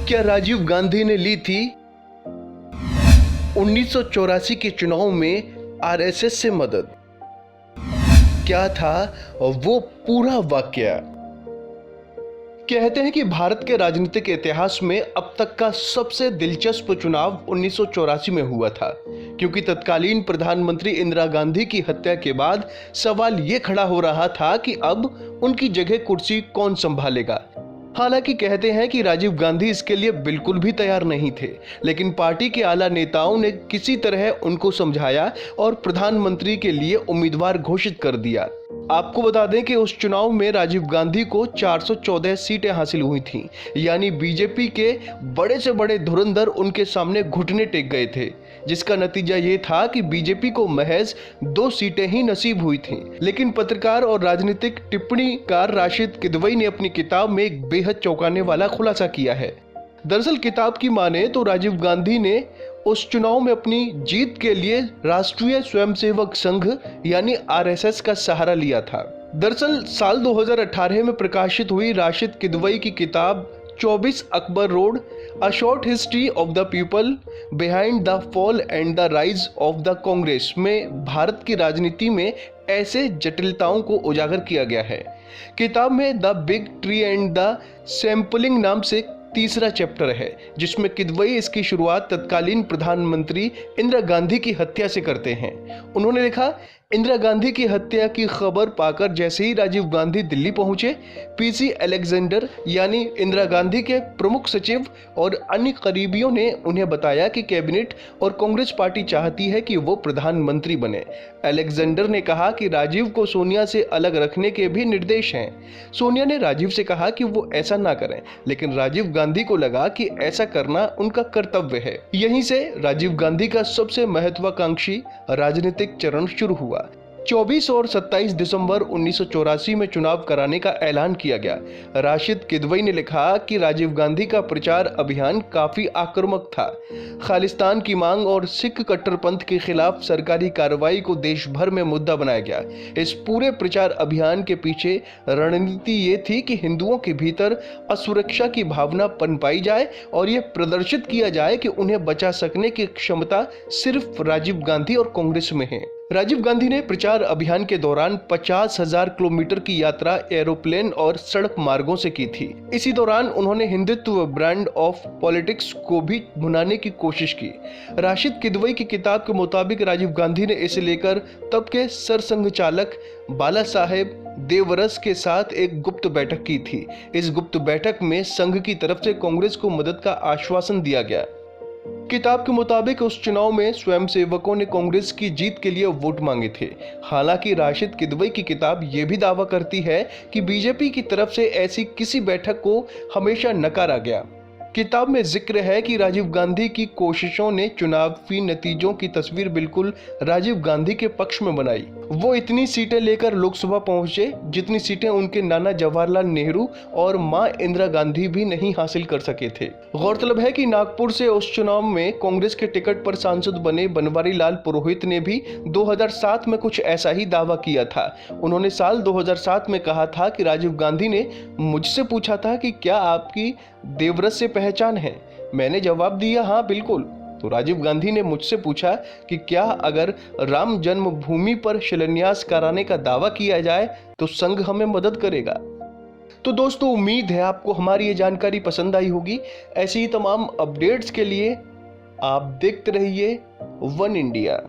क्या राजीव गांधी ने ली थी 1984 के चुनाव में आरएसएस से मदद? क्या था वो पूरा वाकया? कहते हैं कि भारत के राजनीतिक इतिहास में अब तक का सबसे दिलचस्प चुनाव 1984 में हुआ था, क्योंकि तत्कालीन प्रधानमंत्री इंदिरा गांधी की हत्या के बाद सवाल ये खड़ा हो रहा था कि अब उनकी जगह कुर्सी कौन संभालेगा। हालांकि कहते हैं कि राजीव गांधी इसके लिए बिल्कुल भी तैयार नहीं थे, लेकिन पार्टी के आला नेताओं ने किसी तरह उनको समझाया और प्रधानमंत्री के लिए उम्मीदवार घोषित कर दिया। आपको बता दें कि उस चुनाव में राजीव गांधी को 414 सीटें हासिल हुई थीं, यानी बीजेपी के बड़े से बड़े धुरंधर उनके सामने घुटने टेक गए थे, जिसका नतीजा ये था कि बीजेपी को महज 2 सीटें ही नसीब हुई थीं। लेकिन पत्रकार और राजनीतिक टिप्पणीकार राशिद किदवई ने अपनी किताब में एक बेहद चौंकाने वाला खुलासा किया है। दरअसल किताब की माने तो राजीव गांधी ने उस चुनाव में अपनी जीत के लिए राष्ट्रीय स्वयंसेवक संघ यानी आरएसएस का सहारा लिया था। दरअसल साल 2018 में प्रकाशित हुई राशिद किदवई की किताब 24 Akbar road, a short history of the people behind the fall and the rise of the Congress में भारत की राजनीति में ऐसे जटिलताओं को उजागर किया गया है। किताब में the big tree and the sampling नाम से तीसरा चैप्टर है, जिसमें किदवई इसकी शुरुआत तत्कालीन प्रधानमंत्री इंदिरा गांधी की हत्या से करते हैं। उन्होंने लिखा, इंदिरा गांधी की हत्या की खबर पाकर जैसे ही राजीव गांधी दिल्ली पहुंचे, पीसी अलेक्जेंडर यानी इंदिरा गांधी के प्रमुख सचिव और अन्य करीबियों ने उन्हें बताया कि कैबिनेट और कांग्रेस पार्टी चाहती है कि वो प्रधानमंत्री बने। अलेक्जेंडर ने कहा कि राजीव को सोनिया से अलग रखने के भी निर्देश हैं। सोनिया ने राजीव से कहा कि वो ऐसा ना करें, लेकिन राजीव गांधी को लगा कि ऐसा करना उनका कर्तव्य है। यहीं से राजीव गांधी का सबसे महत्वाकांक्षी राजनीतिक चरण शुरू हुआ। 24 और 27 दिसंबर 1984 में चुनाव कराने का ऐलान किया गया। राशिद किदवई ने लिखा कि राजीव गांधी का प्रचार अभियान काफी आक्रामक था। खालिस्तान की मांग और सिख कट्टरपंथ के खिलाफ सरकारी कार्रवाई को देश भर में मुद्दा बनाया गया। इस पूरे प्रचार अभियान के पीछे रणनीति ये थी कि हिंदुओं के भीतर असुरक्षा की भावना पनपाई जाए और ये प्रदर्शित किया जाए कि उन्हें बचा सकने की क्षमता सिर्फ राजीव गांधी और कांग्रेस में है। राजीव गांधी ने प्रचार अभियान के दौरान 50,000 किलोमीटर की यात्रा एरोप्लेन और सड़क मार्गों से की थी। इसी दौरान उन्होंने हिंदुत्व ब्रांड ऑफ पॉलिटिक्स को भी भुनाने की कोशिश की। राशिद किदवई की किताब के मुताबिक राजीव गांधी ने इसे लेकर तब के सरसंघचालक बाला साहेब देवरस के साथ एक गुप्त बैठक की थी। इस गुप्त बैठक में संघ की तरफ से कांग्रेस को मदद का आश्वासन दिया गया। किताब के मुताबिक उस चुनाव में स्वयंसेवकों ने कांग्रेस की जीत के लिए वोट मांगे थे। हालांकि राशिद किदवई की किताब ये भी दावा करती है कि बीजेपी की तरफ से ऐसी किसी बैठक को हमेशा नकारा गया। किताब में जिक्र है कि राजीव गांधी की कोशिशों ने चुनावी नतीजों की तस्वीर बिल्कुल राजीव गांधी के पक्ष में बनाई। वो इतनी सीटें लेकर लोकसभा पहुंचे जितनी सीटें उनके नाना जवाहरलाल नेहरू और मां इंदिरा गांधी भी नहीं हासिल कर सके थे। गौरतलब है कि नागपुर से उस चुनाव में कांग्रेस के टिकट पर सांसद बने बनवारी लाल पुरोहित ने भी 2007 में कुछ ऐसा ही दावा किया था। उन्होंने साल 2007 में कहा था कि राजीव गांधी ने मुझसे पूछा था कि क्या आपकी देवरस से पहचान है। मैंने जवाब दिया, हाँ बिल्कुल। तो राजीव गांधी ने मुझसे पूछा कि क्या अगर राम जन्मभूमि पर शिलान्यास कराने का दावा किया जाए तो संघ हमें मदद करेगा। तो दोस्तों, उम्मीद है आपको हमारी ये जानकारी पसंद आई होगी। ऐसी ही तमाम अपडेट्स के लिए आप देखते रहिए वन इंडिया।